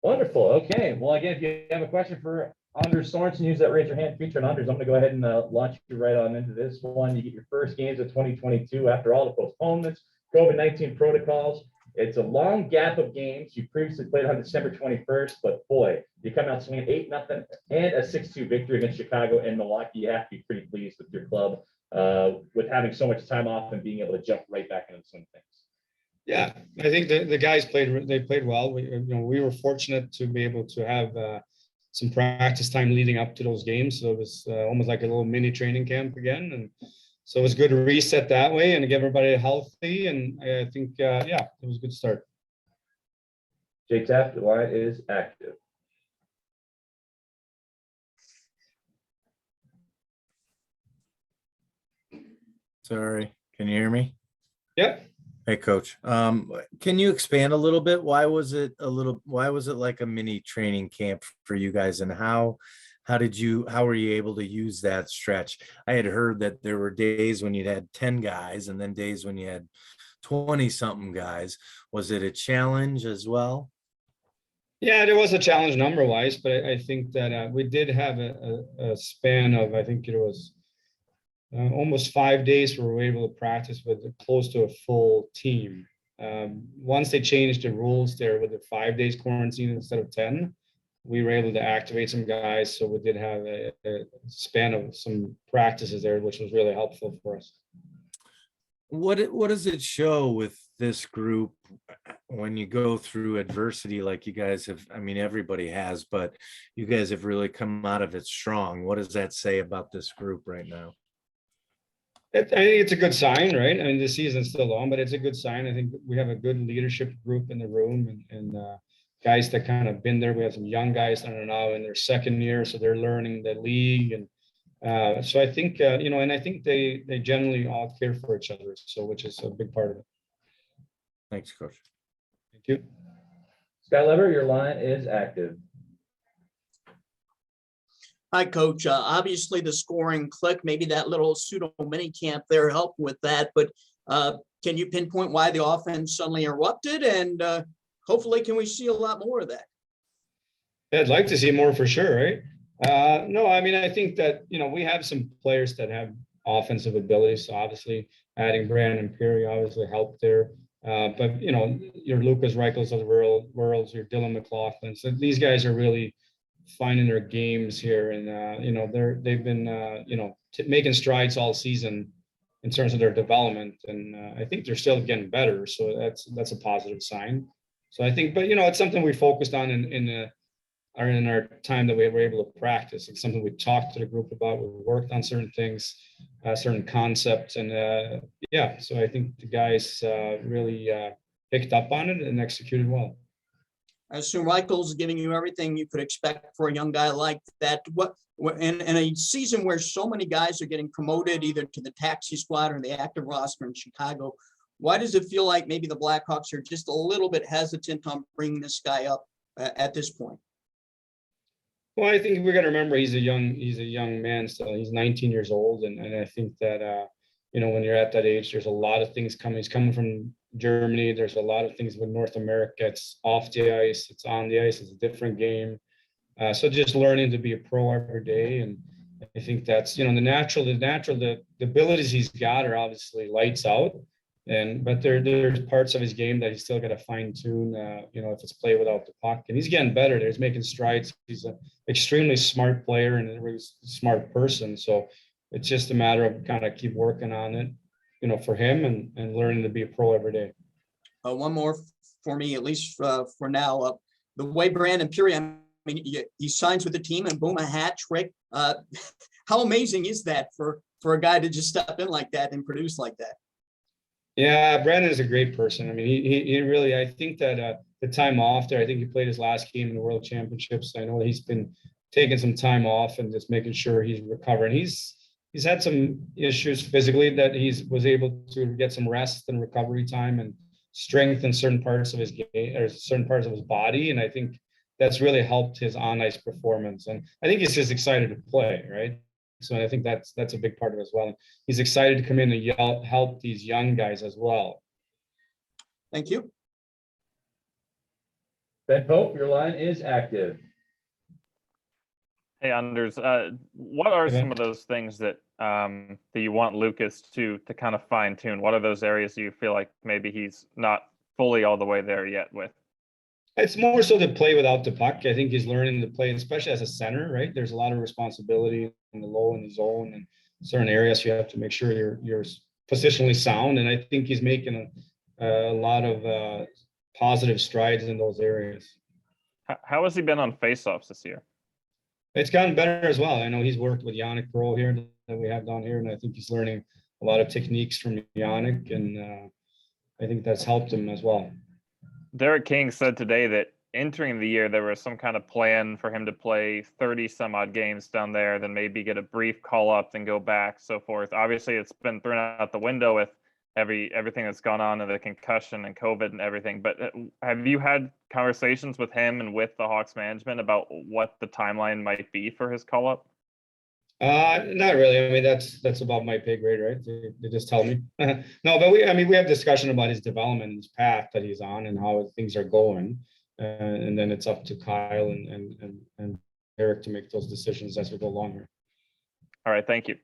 Wonderful. Okay. Well, again, if you have a question for Anders Sorensen, use that raise your hand feature. And Anders, I'm going to go ahead and launch you right on into this one. You get your first games of 2022 after all the postponements, COVID-19 protocols. It's a long gap of games. You previously played on December 21st, but boy, you come out swinging 8-0 and a 6-2 victory against Chicago and Milwaukee. You have to be pretty pleased with your club with having so much time off and being able to jump right back into the swing of things. Yeah, I think the guys played well. We were fortunate to be able to have some practice time leading up to those games. So it was almost like a little mini training camp again. And so it was good to reset that way and to get everybody healthy. And I think, yeah, it was a good start. Jake Taft, the line is active. Sorry, can you hear me? Yep. Hey, Coach. Can you expand a little bit? Why was it like a mini training camp for you guys, and how were you able to use that stretch? I had heard that there were days when you had 10 guys and then days when you had 20 something guys. Was it a challenge as well? Yeah, there was a challenge number wise, but I think that we did have a span of, I think it was almost 5 days where we were able to practice with close to a full team. Once they changed the rules there with the 5 days quarantine instead of 10, we were able to activate some guys. So we did have a span of some practices there, which was really helpful for us. What does it show with this group when you go through adversity like you guys have? I mean, everybody has, but you guys have really come out of it strong. What does that say about this group right now? I think it's a good sign, right? I mean, the season's still on, but it's a good sign. I think we have a good leadership group in the room and guys that kind of been there. We have some young guys that are now in their second year, so they're learning the league. And so I think, and I think they generally all care for each other, so which is a big part of it. Thanks, Coach. Thank you. Scott Lever, your line is active. Hi, Coach. Obviously, the scoring click, maybe that little pseudo mini camp there helped with that. But can you pinpoint why the offense suddenly erupted? And hopefully, can we see a lot more of that? Yeah, I'd like to see more for sure, right? No, I mean, I think that, we have some players that have offensive abilities. So obviously, adding Brandon Peary obviously helped there. But, your Lucas Reichels of the worlds, your Dylan McLaughlin. So these guys are really finding their games here, and they've been making strides all season in terms of their development, and I think they're still getting better. So that's a positive sign. So I think, but it's something we focused on in our time that we were able to practice. It's something we talked to the group about. We worked on certain things, certain concepts, and so I think the guys really picked up on it and executed well. I assume Reichel's giving you everything you could expect for a young guy like that. What in a season where so many guys are getting promoted either to the taxi squad or the active roster in Chicago, why does it feel like maybe the Blackhawks are just a little bit hesitant on bringing this guy up at this point? Well, I think we got to remember he's a young man still. He's 19 years old, and I think that when you're at that age, there's a lot of things coming. He's coming from Germany. There's a lot of things with North America. It's off the ice, it's on the ice, it's a different game. So just learning to be a pro every day. And I think that's, the abilities he's got are obviously lights out. But there's parts of his game that he's still got to fine tune, if it's play without the puck. And he's getting better. He's making strides. He's an extremely smart player and a really smart person. So it's just a matter of kind of keep working on it, for him and learning to be a pro every day. One more for me, at least for now. The way Brandon Peary, I mean, he signs with the team and boom, a hat trick. How amazing is that for a guy to just step in like that and produce like that? Yeah, Brandon is a great person. I mean, he really, I think that the time off there, I think he played his last game in the World Championships. I know he's been taking some time off and just making sure he's recovering. He's had some issues physically that was able to get some rest and recovery time and strengthen certain parts of his game or certain parts of his body. And I think that's really helped his on-ice performance. And I think he's just excited to play, right? So I think that's a big part of it as well. He's excited to come in and help these young guys as well. Thank you. Ben Pope, your line is active. Hey, Anders, what are Hey, Ben. some of those things that that you want Lucas to kind of fine tune? What are those areas you feel like maybe he's not fully all the way there yet with? It's more so to play without the puck. I think he's learning to play, especially as a center, right? There's a lot of responsibility in the low in the zone and certain areas you have to make sure you're positionally sound. And I think he's making a lot of positive strides in those areas. How has he been on faceoffs this year? It's gotten better as well. I know he's worked with Yannick Pro here that we have down here, and I think he's learning a lot of techniques from Yannick, and I think that's helped him as well. Derek King said today that entering the year, there was some kind of plan for him to play 30 some odd games down there, then maybe get a brief call up, then go back, so forth. Obviously, it's been thrown out the window with everything that's gone on and the concussion and COVID and everything. But have you had conversations with him and with the Hawks management about what the timeline might be for his call up? Not really. I mean, that's above my pay grade, right? They just tell me. No, but we have discussion about his development, his path that he's on, and how things are going, and then it's up to Kyle and Eric to make those decisions as we go along here. All right, thank you.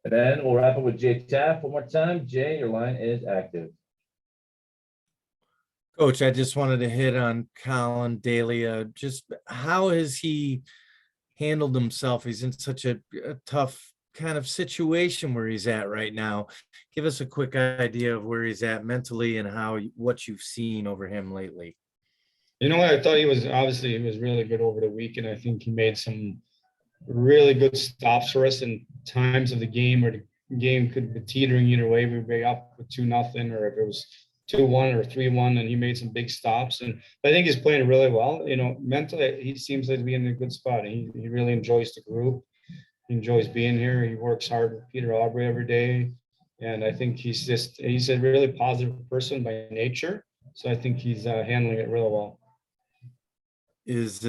And then we'll wrap up with Jay Taft one more time. Jay, your line is active. Coach, I just wanted to hit on Colin Daly. Just how has he handled himself? He's in such a tough kind of situation where he's at right now. Give us a quick idea of where he's at mentally and what you've seen over him lately. You know what? I thought he was really good over the week, and I think he made some really good stops for us in times of the game where the game could be teetering either way. We'd be up with 2-0, or if it was 2-1 or 3-1, and he made some big stops. And I think he's playing really well. You know, mentally, he seems to be in a good spot. He really enjoys the group. He enjoys being here. He works hard with Peter Aubrey every day. And I think he's a really positive person by nature. So I think he's handling it real well. Is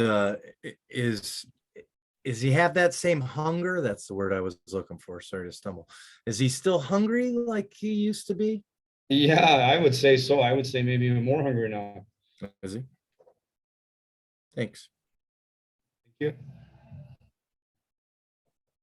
he have that same hunger? That's the word I was looking for. Sorry to stumble. Is he still hungry like he used to be? Yeah, I would say so. I would say maybe even more hungry now. Is he? Thanks. Thank you.